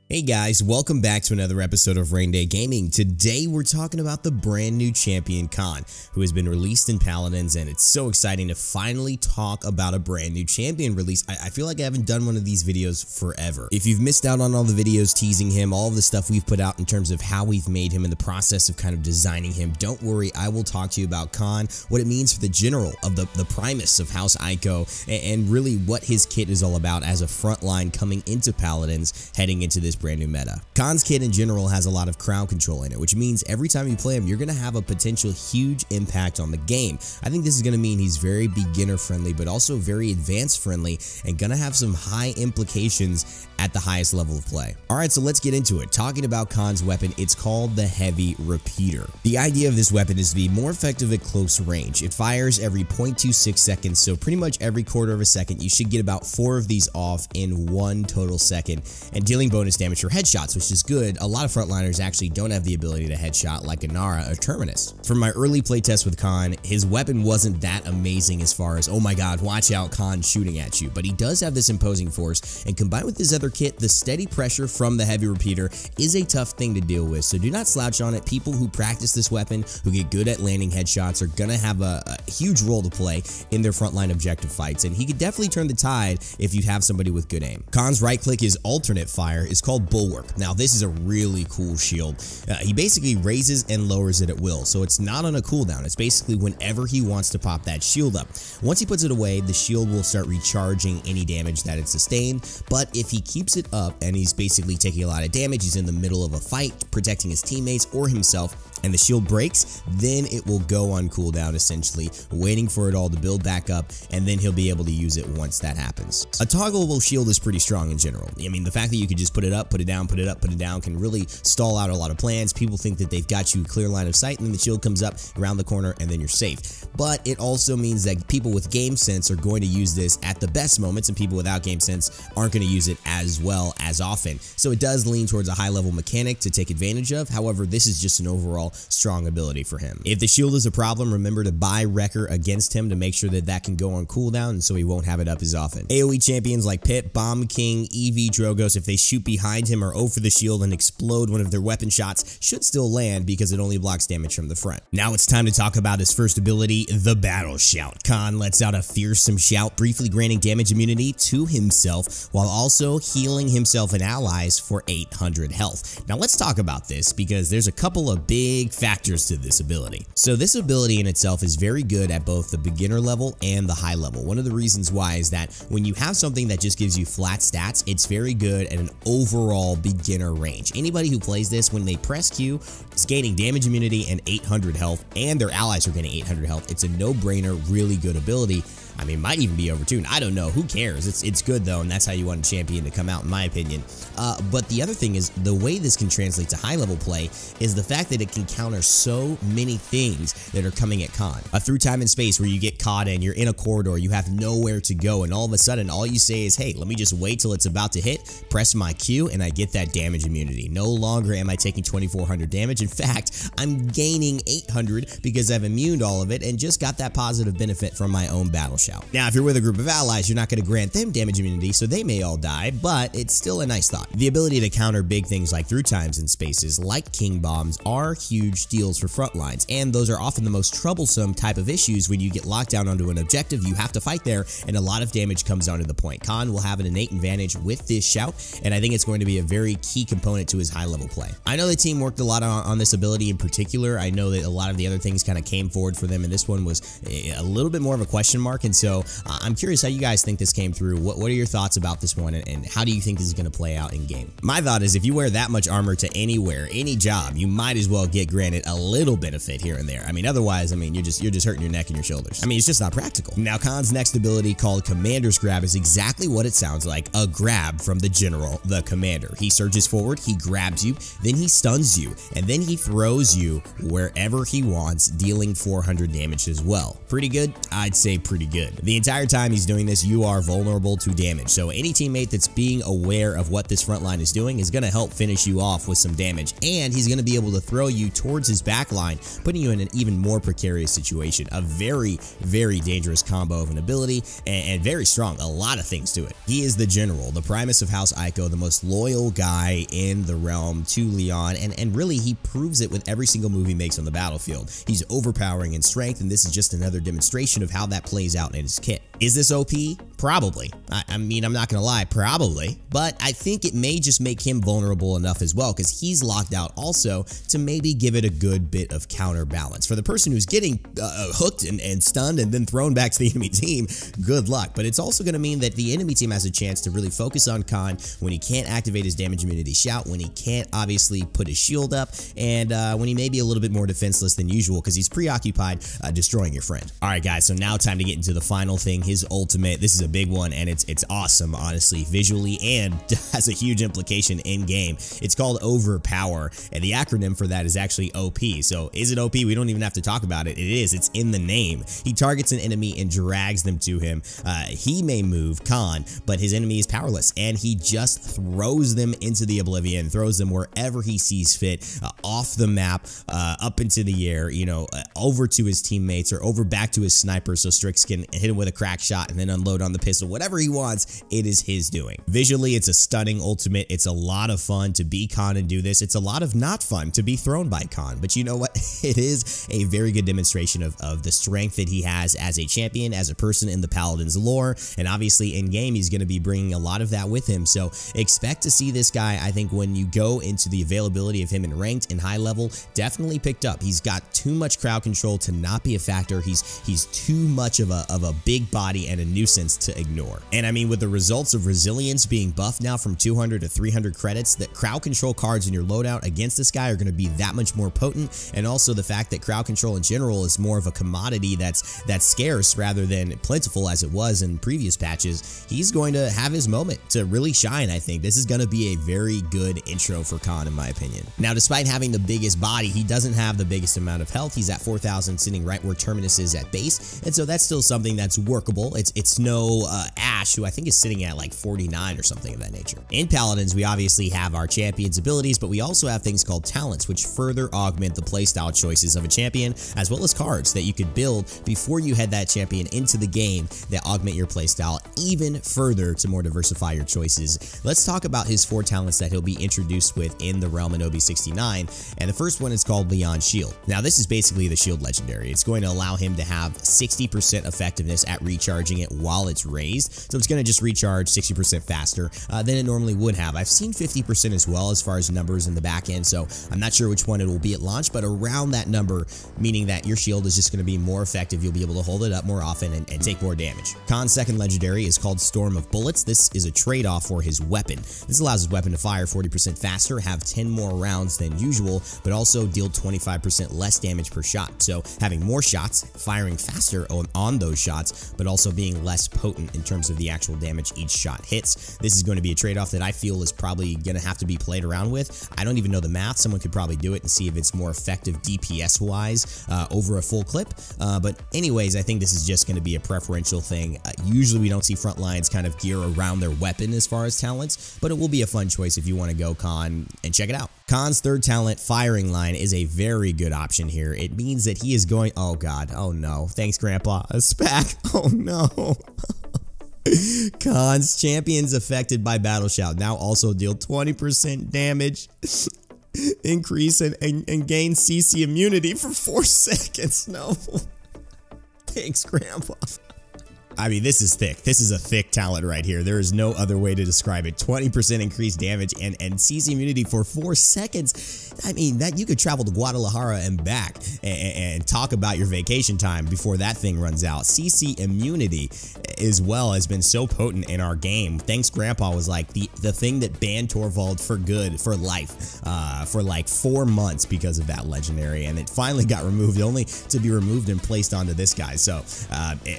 Hey guys, welcome back to another episode of Rain Day Gaming. Today we're talking about the brand new champion Khan, who has been released in Paladins, and it's so exciting to finally talk about a brand new champion release. I feel like I haven't done one of these videos forever. If you've missed out on all the videos teasing him, all of the stuff we've put out in terms of how we've made him in the process of kind of designing him, don't worry, I will talk to you about Khan, what it means for the general of the Primus of House Ico, and really what his kit is all about as a frontline coming into Paladins heading into this brand new meta. Khan's kit in general has a lot of crowd control in it, which means every time you play him, you're going to have a potential huge impact on the game. I think this is going to mean he's very beginner friendly, but also very advanced friendly, and going to have some high implications at the highest level of play. Alright, so let's get into it. Talking about Khan's weapon, it's called the Heavy Repeater. The idea of this weapon is to be more effective at close range. It fires every 0.26 seconds, so pretty much every quarter of a second. You should get about 4 of these off in 1 total second, and dealing bonus damage for headshots, which is good. A lot of frontliners actually don't have the ability to headshot like Inara or Terminus. From my early playtest with Khan, his weapon wasn't that amazing as far as, oh my god, watch out, Khan shooting at you, but he does have this imposing force, and combined with his other kit, the steady pressure from the Heavy Repeater is a tough thing to deal with, so do not slouch on it. People who practice this weapon, who get good at landing headshots, are gonna have a huge role to play in their frontline objective fights, and he could definitely turn the tide if you have somebody with good aim. Khan's right click, his alternate fire, is called Bulwark. Now this is a really cool shield. He basically raises and lowers it at will, so it's not on a cooldown. It's basically whenever he wants to pop that shield up. Once he puts it away, the shield will start recharging any damage that it sustained, but if he keeps it up and he's basically taking a lot of damage, he's in the middle of a fight protecting his teammates or himself, and the shield breaks, then it will go on cooldown, essentially waiting for it all to build back up, and then he'll be able to use it once that happens. A toggleable shield is pretty strong in general. I mean, the fact that you could just put it up, put it down, put it up, put it down can really stall out a lot of plans. People think that they've got you clear line of sight, and then the shield comes up around the corner and then you're safe. But it also means that people with game sense are going to use this at the best moments, and people without game sense aren't going to use it as well as often. So it does lean towards a high level mechanic to take advantage of. However, this is just an overall strong ability for him. If the shield is a problem, remember to buy Wrecker against him to make sure that that can go on cooldown, and so he won't have it up as often. AoE champions like Pit, Bomb King, Eevee, Drogoz, if they shoot behind him or over the shield and explode one of their weapon shots, should still land because it only blocks damage from the front. Now it's time to talk about his first ability, the Battle Shout. Khan lets out a fearsome shout, briefly granting damage immunity to himself while also healing himself and allies for 800 health. Now let's talk about this because there's a couple of big factors to this ability. So this ability in itself is very good at both the beginner level and the high level. One of the reasons why is that when you have something that just gives you flat stats, it's very good at an overall beginner range. Anybody who plays this, when they press Q, is gaining damage immunity and 800 health, and their allies are getting 800 health. It's a no-brainer, really good ability. I mean, might even be overtuned. I don't know. Who cares? It's good, though, and that's how you want a champion to come out, in my opinion. But the other thing is, the way this can translate to high-level play is the fact that it can counter so many things that are coming at Khan. Through time and space where you get caught and you're in a corridor, you have nowhere to go, and all of a sudden, all you say is, hey, let me just wait till it's about to hit, press my Q, and I get that damage immunity. No longer am I taking 2400 damage. In fact, I'm gaining 800 because I've immuned all of it and just got that positive benefit from my own battle shout. Now, if you're with a group of allies, you're not going to grant them damage immunity, so they may all die, but it's still a nice thought. The ability to counter big things like through times and spaces, like King Bombs, are huge deals for frontlines, and those are often the most troublesome type of issues when you get locked down onto an objective. You have to fight there, and a lot of damage comes onto the point. Khan will have an innate advantage with this shout, and I think it's going to be a very key component to his high-level play. I know the team worked a lot on this ability in particular. I know that a lot of the other things kind of came forward for them, and this one was a little bit more of a question mark, and so I'm curious how you guys think this came through. What are your thoughts about this one, and how do you think this is going to play out in game? My thought is if you wear that much armor to anywhere, any job, you might as well get granted a little benefit here and there. I mean, otherwise, I mean, you're just hurting your neck and your shoulders. I mean, it's just not practical. Now, Khan's next ability, called Commander's Grab, is exactly what it sounds like, a grab from the general, the commander. He surges forward, he grabs you, then he stuns you, and then he throws you wherever he wants, dealing 400 damage as well. Pretty good? I'd say pretty good. good. The entire time he's doing this, you are vulnerable to damage. So any teammate that's being aware of what this front line is doing is going to help finish you off with some damage, and he's going to be able to throw you towards his back line, putting you in an even more precarious situation. A very, very dangerous combo of an ability, and very strong. A lot of things to it. He is the general, the Primus of House Eiko, the most loyal guy in the realm to Leon, and really he proves it with every single move he makes on the battlefield. He's overpowering in strength, and this is just another demonstration of how that plays out in his kit. Is this OP? Probably. I mean, I'm not gonna lie, probably, but I think it may just make him vulnerable enough as well, because he's locked out also to maybe give it a good bit of counterbalance. For the person who's getting hooked and stunned and then thrown back to the enemy team, good luck. But it's also gonna mean that the enemy team has a chance to really focus on Khan when he can't activate his damage immunity shout, when he can't obviously put his shield up, and when he may be a little bit more defenseless than usual because he's preoccupied destroying your friend. All right, guys, so now time to get into the final thing, his ultimate. This is a big one, and it's awesome, honestly, visually, and has a huge implication in-game. It's called Overpower, and the acronym for that is actually OP. So is it OP? We don't even have to talk about it. It is. It's in the name. He targets an enemy and drags them to him. He may move, Khan, but his enemy is powerless, and he just throws them into the oblivion, throws them wherever he sees fit, off the map, up into the air, you know, over to his teammates or over back to his sniper so Strix can hit him with a crack shot and then unload on the pistol. Whatever he wants, it is his doing. Visually, it's a stunning ultimate. It's a lot of fun to be Khan and do this. It's a lot of not fun to be thrown by Khan, but you know what? It is a very good demonstration of the strength that he has as a champion, as a person in the Paladin's lore, and obviously in game, he's going to be bringing a lot of that with him. So expect to see this guy, I think, when you go into the availability of him in ranked and high level, definitely picked up. He's got too much crowd control to not be a factor. He's too much of a big body and a nuisance to ignore. And I mean, with the results of Resilience being buffed now from 200 to 300 credits, that crowd control cards in your loadout against this guy are going to be that much more potent, and also the fact that crowd control in general is more of a commodity that's scarce rather than plentiful as it was in previous patches. He's going to have his moment to really shine. I think this is going to be a very good intro for Khan, in my opinion. Now, despite having the biggest body, he doesn't have the biggest amount of health. He's at 4,000, sitting right where Terminus is at base, and so that's still something that's workable. It's no Ashe, who I think is sitting at like 49 or something of that nature. In Paladins, we obviously have our champion's abilities, but we also have things called talents, which further augment the playstyle choices of a champion, as well as cards that you could build before you head that champion into the game that augment your playstyle even further to more diversify your choices. Let's talk about his 4 talents that he'll be introduced with in the realm in OB69, and the first one is called Leon's Shield. Now, this is basically the shield legendary. It's going to allow him to have 60% effectiveness at recharging it while it's raised, so it's going to just recharge 60% faster than it normally would have. I've seen 50% as well as far as numbers in the back end, so I'm not sure which one it will be at launch, but around that number, meaning that your shield is just going to be more effective. You'll be able to hold it up more often and take more damage. Khan's second legendary is called Storm of Bullets. This is a trade-off for his weapon. This allows his weapon to fire 40% faster, have 10 more rounds than usual, but also deal 25% less damage per shot. So having more shots, firing faster on those shots, but also being less potent in terms of the actual damage each shot hits. This is going to be a trade-off that I feel is probably going to have to be played around with. I don't even know the math. Someone could probably do it and see if it's more effective DPS-wise over a full clip. But anyways, I think this is just going to be a preferential thing. Usually we don't see front lines kind of gear around their weapon as far as talents, but it will be a fun choice if you want to go Khan and check it out. Khan's third talent, Firing Line, is a very good option here. It means that he is going... Oh, God. Oh, no. Thanks, Grandpa. A SPAC. Oh, no. Khan's champions affected by Battle Shout now also deal 20% damage, increase, and gain CC immunity for 4 seconds. No. Thanks, Grandpa. I mean, this is thick. This is a thick talent right here. There is no other way to describe it. 20% increased damage and CC immunity for 4 seconds. I mean, that you could travel to Guadalajara and back and talk about your vacation time before that thing runs out. CC immunity. as well has been so potent in our game. Thanks Grandpa was like the thing that banned Torvald for good, for life, for like 4 months because of that legendary, and it finally got removed, only to be removed and placed onto this guy. So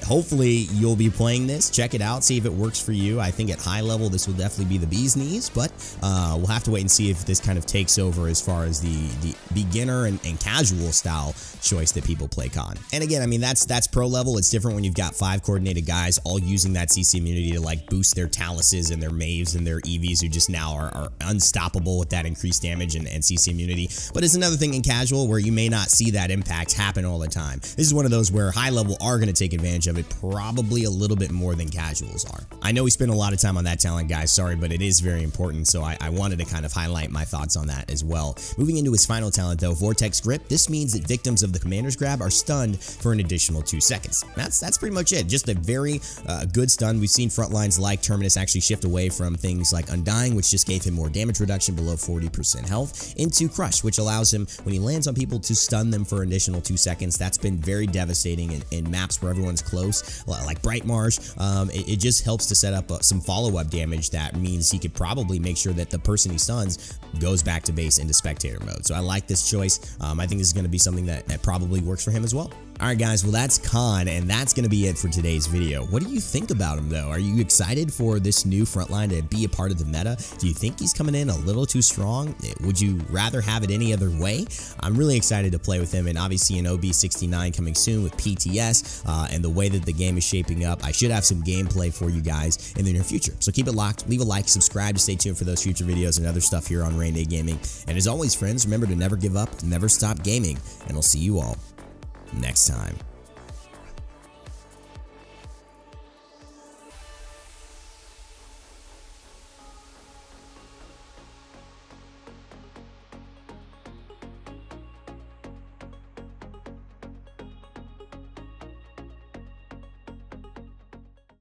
hopefully you'll be playing this. Check it out, see if it works for you. I think at high level this will definitely be the bee's knees, but we'll have to wait and see if this kind of takes over as far as the beginner and casual style choice that people play Khan. And again, I mean, that's pro level. It's different when you've got 5 coordinated guys all using that CC immunity to like boost their Taluses and their Maves and their EVs, who just now are unstoppable with that increased damage and CC immunity. But it's another thing in casual where you may not see that impact happen all the time. This is one of those where high level are going to take advantage of it probably a little bit more than casuals are. I know we spent a lot of time on that talent, guys, sorry, but it is very important, so I wanted to kind of highlight my thoughts on that as well. Moving into his final talent though, Vortex Grip. This means that victims of the Commander's Grab are stunned for an additional 2 seconds. That's pretty much it. Just a very good stun. We've seen front lines like Terminus actually shift away from things like Undying, which just gave him more damage reduction below 40% health, into Crush, which allows him, when he lands on people, to stun them for an additional 2 seconds. That's been very devastating in maps where everyone's close, like Bright Marsh. It just helps to set up some follow-up damage that means he could probably make sure that the person he stuns goes back to base into spectator mode. So I like this choice. I think this is going to be something that probably works for him as well. Alright guys, well that's Khan, and that's going to be it for today's video. What do you think about him though? Are you excited for this new frontline to be a part of the meta? Do you think he's coming in a little too strong? Would you rather have it any other way? I'm really excited to play with him, and obviously an OB69 coming soon with PTS, and the way that the game is shaping up, I should have some gameplay for you guys in the near future. So keep it locked, leave a like, subscribe to stay tuned for those future videos and other stuff here on Rainday Gaming. And as always friends, remember to never give up, never stop gaming, and I'll see you all next time.